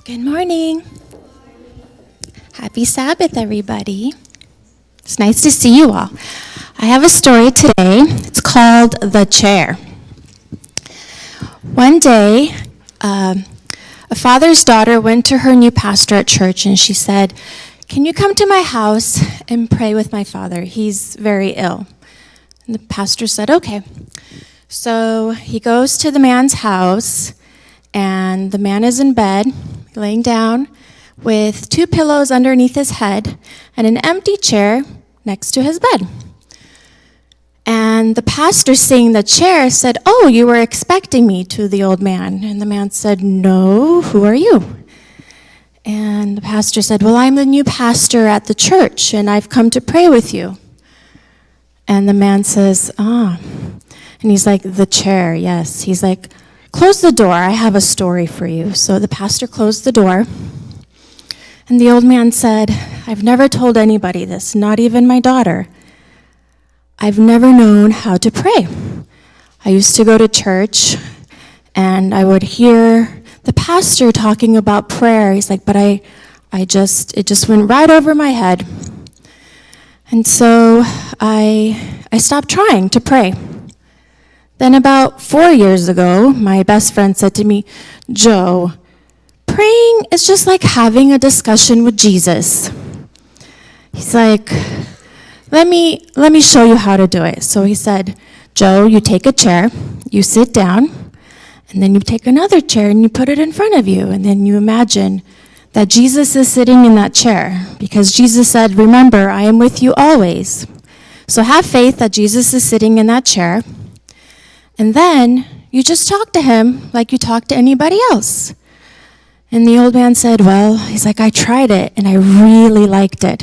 Good morning. Happy Sabbath, everybody. It's nice to see you all. I have a story today. It's called The Chair. One day, a father's daughter went to her new pastor at church and she said, "Can you come to my house and pray with my father? He's very ill." And the pastor said, "Okay." So he goes to the man's house, and the man is in bed, laying down with 2 pillows underneath his head and an empty chair next to his bed. And the pastor, seeing the chair, said, "Oh, you were expecting me," to the old man. And the man said, "No, who are you?" And the pastor said, "Well, I'm the new pastor at the church, and I've come to pray with you." And the man says, And he's like, "The chair, yes." He's like, "Close the door, I have a story for you." So the pastor closed the door, and the old man said, "I've never told anybody this, not even my daughter. I've never known how to pray. I used to go to church, and I would hear the pastor talking about prayer." He's like, "But it just went right over my head. And so I stopped trying to pray. Then about 4 years ago, my best friend said to me, 'Joe, praying is just like having a discussion with Jesus.' He's like, let me show you how to do it." So he said, "Joe, you take a chair, you sit down, and then you take another chair and you put it in front of you, and then you imagine that Jesus is sitting in that chair, because Jesus said, 'Remember, I am with you always.' So have faith that Jesus is sitting in that chair, and then you just talk to him like you talk to anybody else." And the old man said, "Well," he's like, "I tried it and I really liked it."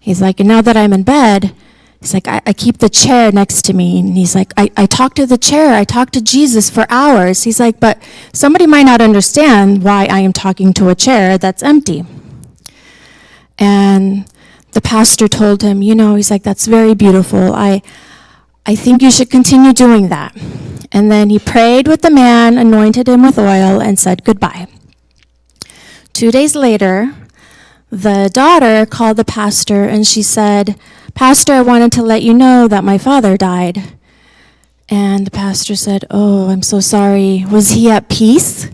He's like, "And now that I'm in bed," he's like, I keep the chair next to me." And he's like, I talk to the chair, I talk to Jesus for hours." He's like, "But somebody might not understand why I am talking to a chair that's empty." And the pastor told him, he's like, "That's very beautiful. I think you should continue doing that." And then he prayed with the man, anointed him with oil, and said goodbye. 2 days later, the daughter called the pastor and she said, "Pastor, I wanted to let you know that my father died." And the pastor said, "Oh, I'm so sorry. Was he at peace?"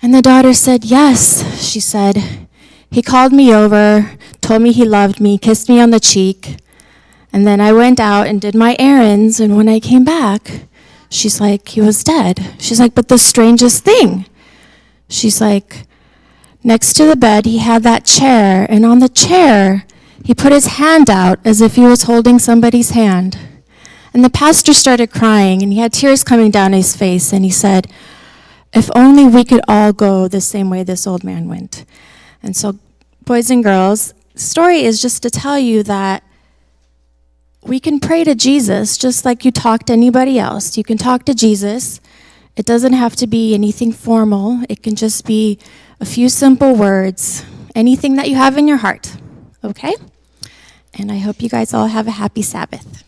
And the daughter said, "Yes." She said, "He called me over, told me he loved me, kissed me on the cheek. And then I went out and did my errands, and when I came back," she's like, "he was dead." She's like, "But the strangest thing," she's like, "next to the bed, he had that chair, and on the chair, he put his hand out as if he was holding somebody's hand." And the pastor started crying, and he had tears coming down his face, and he said, "If only we could all go the same way this old man went." And so, boys and girls, the story is just to tell you that we can pray to Jesus just like you talk to anybody else. You can talk to Jesus. It doesn't have to be anything formal. It can just be a few simple words, anything that you have in your heart, okay? And I hope you guys all have a happy Sabbath.